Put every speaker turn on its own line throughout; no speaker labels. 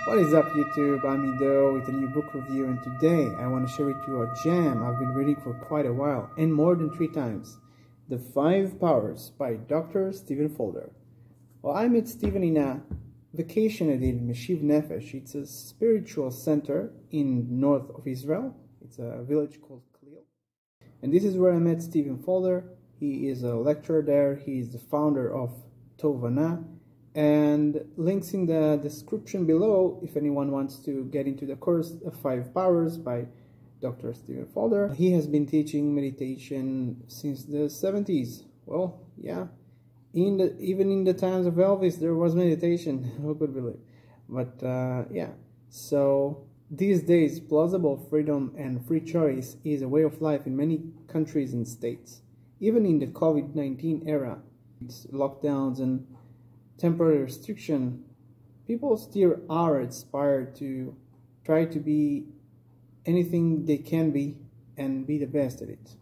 What is up YouTube, I'm Ido with a new book review, and today I want to share with you a gem I've been reading for quite a while and more than 3 times. The 5 Powers by Dr. Stephen Fulder. Well, I met Stephen in a vacation I did in Meshiv Nefesh. It's a spiritual center in north of Israel. It's a village called Khalil. And this is where I met Stephen Fulder. He is a lecturer there. He is the founder of Tovana. And links in the description below if anyone wants to get into the course of 5 Powers by Dr. Stephen Fulder. He has been teaching meditation since the 70s. Well, yeah, even in the times of Elvis there was meditation. Who could believe? But yeah, so these days plausible freedom and free choice is a way of life in many countries and states. Even in the COVID-19 era, it's lockdowns and temporary restriction, people still are inspired to try to be anything they can be and be the best at it.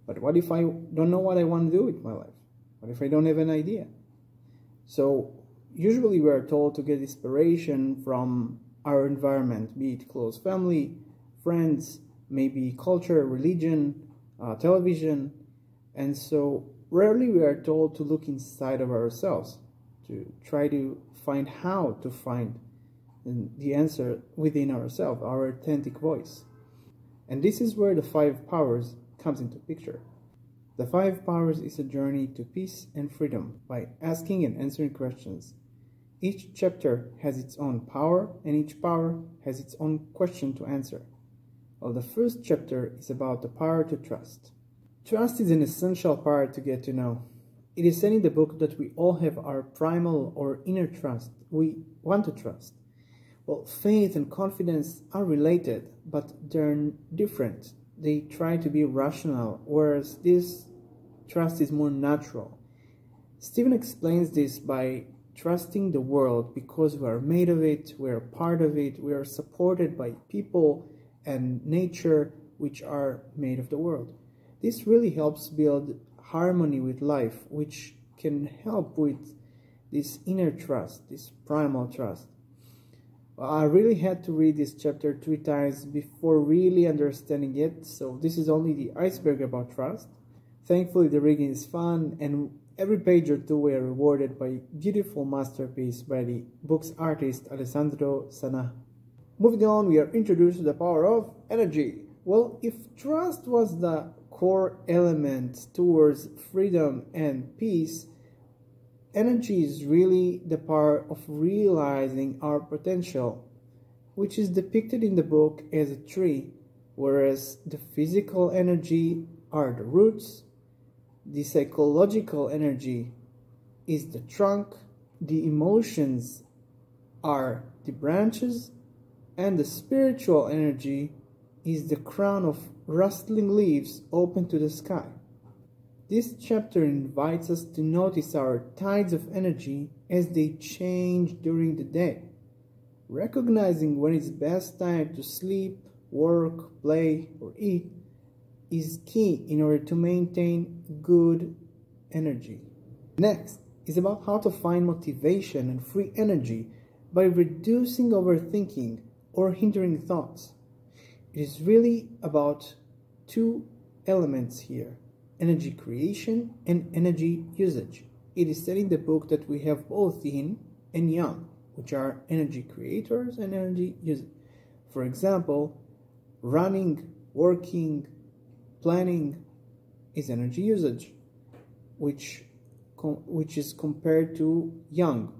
But what if I don't know what I want to do with my life? What if I don't have an idea? So usually we are told to get inspiration from our environment, be it close family, friends, maybe culture, religion, television, and so rarely we are told to look inside of ourselves, to try to find how to find the answer within ourselves, our authentic voice. And this is where the 5 Powers comes into picture. The 5 Powers is a journey to peace and freedom by asking and answering questions. Each chapter has its own power, and each power has its own question to answer. Well, the first chapter is about the power to trust. Trust is an essential part to get to know. It is said in the book that we all have our primal or inner trust. We want to trust. Well, faith and confidence are related, but they're different. They try to be rational, whereas this trust is more natural. Stephen explains this by trusting the world because we are made of it, we are part of it, we are supported by people and nature which are made of the world. This really helps build harmony with life, which can help with this inner trust, this primal trust. I really had to read this chapter 3 times before really understanding it, so this is only the iceberg about trust. Thankfully the reading is fun, and every page or two we are rewarded by a beautiful masterpiece by the book's artist Alessandro Sana. Moving on, we are introduced to the power of energy. Well, if trust was the core element towards freedom and peace, energy is really the power of realizing our potential, which is depicted in the book as a tree, whereas the physical energy are the roots, the psychological energy is the trunk, the emotions are the branches, and the spiritual energy is the crown of rustling leaves open to the sky. This chapter invites us to notice our tides of energy as they change during the day, recognizing when it's best time to sleep, work, play, or eat is key in order to maintain good energy. Next is about how to find motivation and free energy by reducing overthinking or hindering thoughts. It is really about 2 elements here, energy creation and energy usage. It is said in the book that we have both yin and yang, which are energy creators and energy users. For example, running, working, planning is energy usage, which is compared to yang.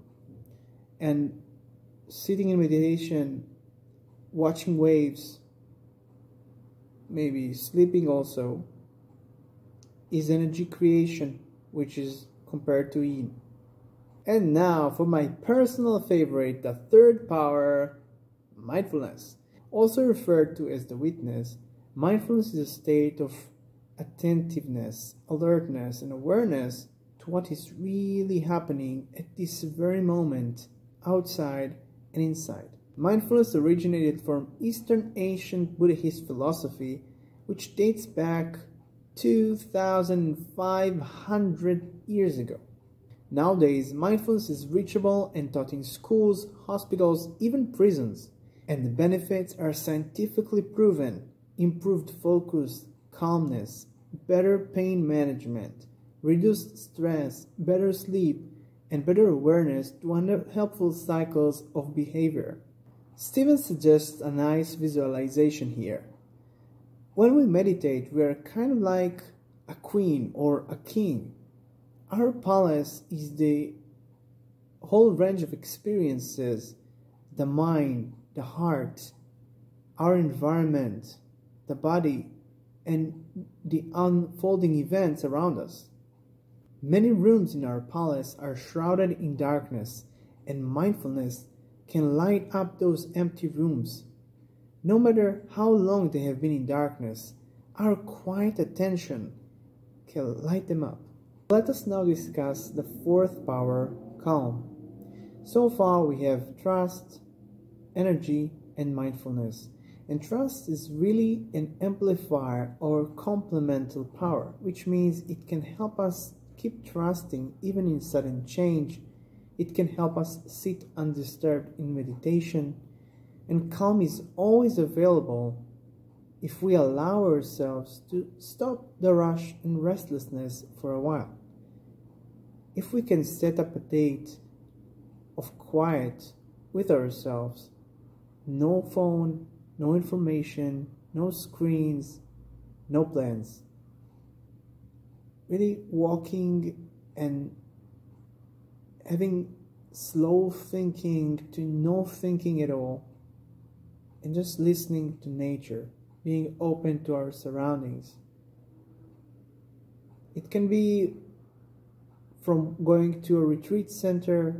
And sitting in meditation, watching waves, maybe sleeping also, is energy creation, which is compared to yin. And now for my personal favorite, the 3rd power, mindfulness. Also referred to as the witness, mindfulness is a state of attentiveness, alertness, and awareness to what is really happening at this very moment, outside and inside. Mindfulness originated from Eastern ancient Buddhist philosophy, which dates back 2,500 years ago. Nowadays, mindfulness is reachable and taught in schools, hospitals, even prisons. And the benefits are scientifically proven. Improved focus, calmness, better pain management, reduced stress, better sleep, and better awareness to unhelpful cycles of behavior. Steven suggests a nice visualization here. When we meditate, we are kind of like a queen or a king. Our palace is the whole range of experiences, the mind, the heart, our environment, the body, and the unfolding events around us. Many rooms in our palace are shrouded in darkness, and mindfulness can light up those empty rooms. No matter how long they have been in darkness, our quiet attention can light them up. Let us now discuss the fourth power, calm. So far we have trust, energy, and mindfulness. And trust is really an amplifier or complemental power, which means it can help us keep trusting even in sudden change. It can help us sit undisturbed in meditation. And calm is always available if we allow ourselves to stop the rush and restlessness for a while. If we can set up a date of quiet with ourselves, no phone, no information, no screens, no plans. Really walking and having slow thinking to no thinking at all, and just listening to nature, being open to our surroundings. It can be from going to a retreat center,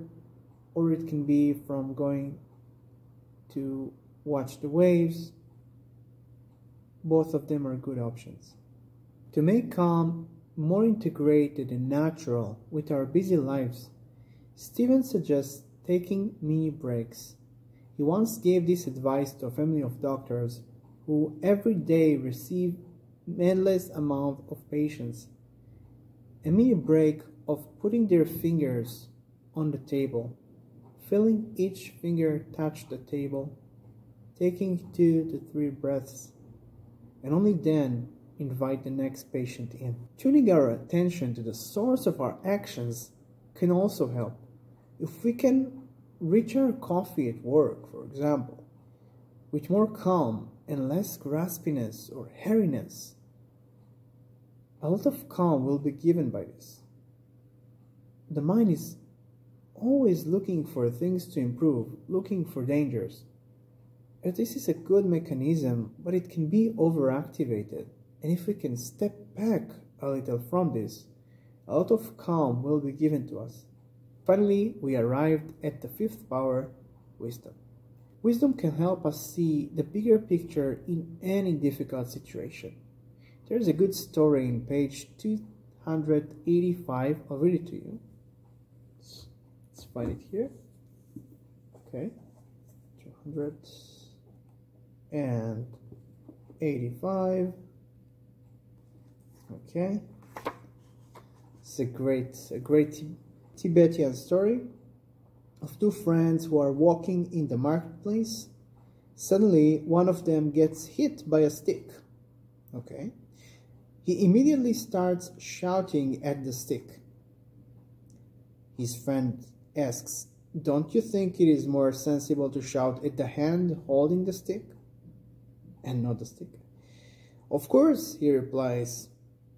or it can be from going to watch the waves. Both of them are good options. To make calm more integrated and natural with our busy lives, Steven suggests taking mini breaks. He once gave this advice to a family of doctors who every day receive endless amount of patients. A mini break of putting their fingers on the table, feeling each finger touch the table, taking 2 to 3 breaths, and only then invite the next patient in. Tuning our attention to the source of our actions can also help. If we can reach our coffee at work, for example, with more calm and less graspiness or hairiness, a lot of calm will be given by this. The mind is always looking for things to improve, looking for dangers. And this is a good mechanism, but it can be overactivated. And if we can step back a little from this, a lot of calm will be given to us. Finally, we arrived at the fifth power, wisdom. Wisdom can help us see the bigger picture in any difficult situation. There is a good story in page 285. I'll read it to you. Let's find it here. Okay. 285. Okay. It's a great Tibetan story of two friends who are walking in the marketplace. Suddenly, one of them gets hit by a stick. Okay. He immediately starts shouting at the stick. His friend asks, "Don't you think it is more sensible to shout at the hand holding the stick and not the stick?" "Of course," he replies,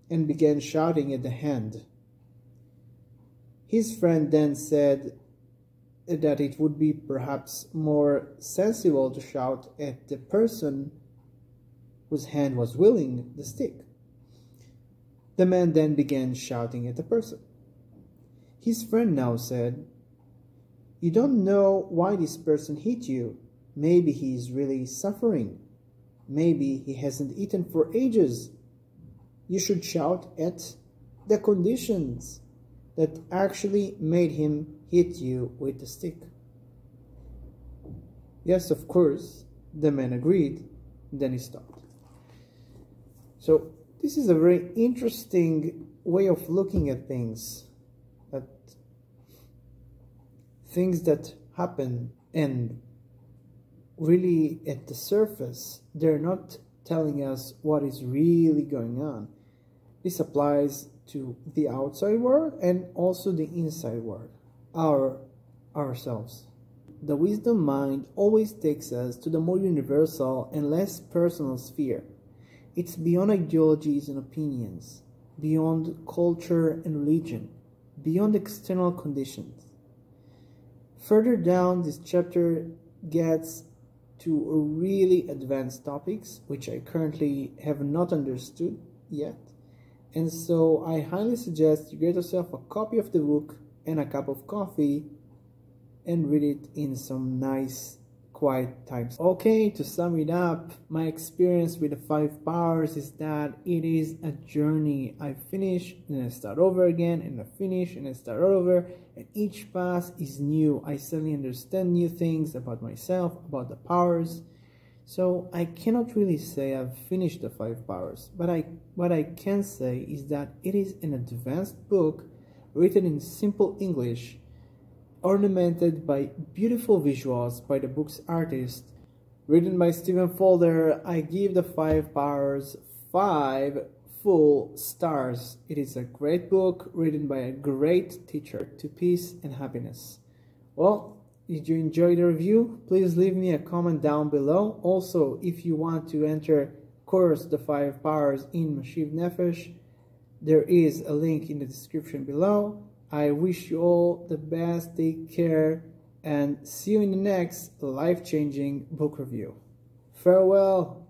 and began shouting at the hand. His friend then said that it would be perhaps more sensible to shout at the person whose hand was wielding the stick. The man then began shouting at the person. His friend now said, "You don't know why this person hit you. Maybe he is really suffering. Maybe he hasn't eaten for ages. You should shout at the conditions that actually made him hit you with the stick." Yes, of course, the man agreed, then he stopped. So this is a very interesting way of looking at things, that things that happen and really at the surface, they're not telling us what is really going on. This applies to the outside world and also the inside world, ourselves. The wisdom mind always takes us to the more universal and less personal sphere. It's beyond ideologies and opinions, beyond culture and religion, beyond external conditions. Further down, this chapter gets to really advanced topics, which I currently have not understood yet. And so I highly suggest you get yourself a copy of the book and a cup of coffee and read it in some nice quiet times. Okay, to sum it up, my experience with the 5 powers is that it is a journey. I finish and I start over again, and I finish and I start over, and each pass is new. I suddenly understand new things about myself, about the powers. So I cannot really say I've finished the 5 powers, but what I can say is that it is an advanced book written in simple English, ornamented by beautiful visuals by the book's artist, written by Stephen Fulder. I give the 5 powers 5 full stars. It is a great book written by a great teacher to peace and happiness. Well, did you enjoy the review? Please leave me a comment down below. Also, if you want to enter course the 5 powers in Mashiv Nefesh, there is a link in the description below. I wish you all the best, take care, and see you in the next life-changing book review. Farewell!